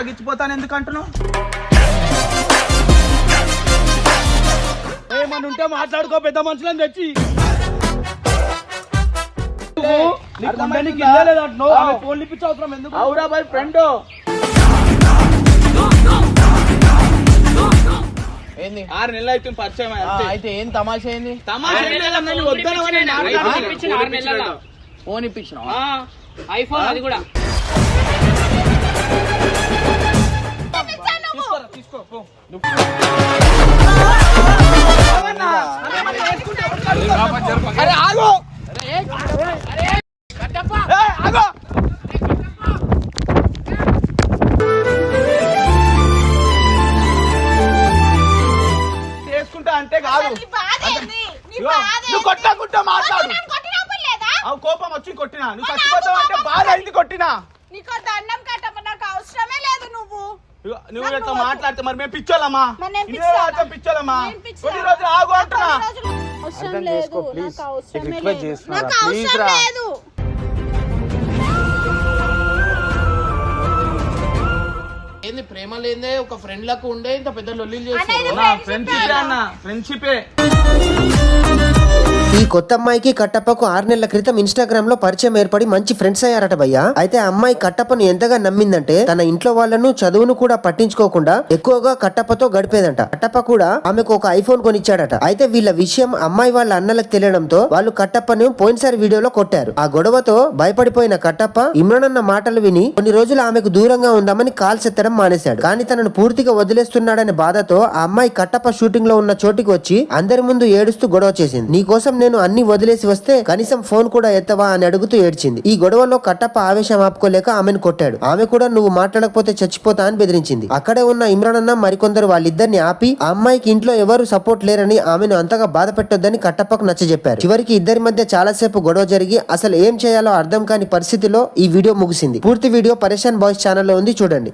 గిచ్చిపోతాను ఎందుకు అంటున్నావు? ఏమని ఉంటే మాట్లాడుకో, పెద్ద మనుషులని తెచ్చి ఫోన్ ఇప్పించే అవసరం ఎందుకు? అవురా బాయ్ ఫ్రెండ్ ఏంది 6 నెలలు అవుతుంది పరిచయం. అయితే ఏం తమాషా ఏంది? ఫోన్ ఇప్పించినావా? ఐఫోన్ అది కూడా చేసుకుంటా అంటే కాదు, నువ్వు కొట్టకుంటా మాట్లాడు. కోపం వచ్చి కొట్టినా, నువ్వు చచ్చిపోతావు అంటే బాధ అయింది కొట్టినా. నీకు దండం కట్టప్ప, నాకు అవసరమే లేదు. నువ్వు ఎట్లా మాట్లాడితే మరి మేము పిచ్చోళ్ళమ్మా, పిచ్చోళ్ళమ్మా. కొన్ని రోజులు ఆగు అంటున్నా. అవసరం లేదు, నాకు అవసరమే లేదు, నాకు అవసరం లేదు. ఏంది ప్రేమ లేదే? ఒక ఫ్రెండ్ లకు ఉండే ఇంత పెద్ద లొల్లిలు చేస్తారు. ఫ్రెండ్షిపే. ఈ కొత్త అమ్మాయికి కట్టప్పకు 6 నెలల క్రితం ఇన్స్టాగ్రామ్ లో పరిచయం ఏర్పడి మంచి ఫ్రెండ్స్ అయ్యారట భయ్యా. అయితే ఆ అమ్మాయి కట్టప్పను ఎంతగా నమ్మిందంటే తన ఇంట్లో వాళ్ళను చదువును కూడా పట్టించుకోకుండా ఎక్కువగా కట్టప్పతో గడిపేదంట. కట్టప్ప కూడా ఆమెకు ఒక ఐఫోన్ కొనిచ్చాడట. అయితే వీళ్ళ విషయం అమ్మాయి వాళ్ళ అన్నలకు తెలియడంతో వాళ్ళు కట్టప్పను పోయినసారి వీడియోలో కొట్టారు. ఆ గొడవతో భయపడిపోయిన కట్టప్ప ఇమ్రాన్ అన్న మాటలు విని కొన్ని రోజులు ఆమెకు దూరంగా ఉందామని కాల్స్ ఎత్తడం మానేశాడు. కానీ తనను పూర్తిగా వదిలేస్తున్నాడనే బాధతో ఆ అమ్మాయి కట్టప్ప షూటింగ్ లో ఉన్న చోటికి వచ్చి అందరి ముందు ఏడుస్తూ గొడవ చేసింది. నీకోసం నేను అన్ని వదిలేసి వస్తే కనీసం ఫోన్ కూడా ఎత్తవా అని అడుగుతూ ఏడ్చింది. ఈ గొడవలో కట్టప్ప ఆవేశం ఆపుకోలేక ఆమెను కొట్టాడు. ఆమె కూడా నువ్వు మాట్లాడకపోతే చచ్చిపోతా అని బెదిరించింది. అక్కడే ఉన్న ఇమ్రాన్ అన్న మరికొందరు వాళ్ళిద్దరిని ఆపి ఆ అమ్మాయికి ఇంట్లో ఎవరు సపోర్ట్ లేరని ఆమెను అంతగా బాధ పెట్టొద్దని కట్టప్పకు నచ్చజెప్పారు. చివరికి ఇద్దరి మధ్య చాలాసేపు గొడవ జరిగి అసలు ఏం చేయాలో అర్థం కాని పరిస్థితిలో ఈ వీడియో ముగిసింది. పూర్తి వీడియో పరేషాన్ బాయ్స్ ఛానల్లో ఉంది, చూడండి.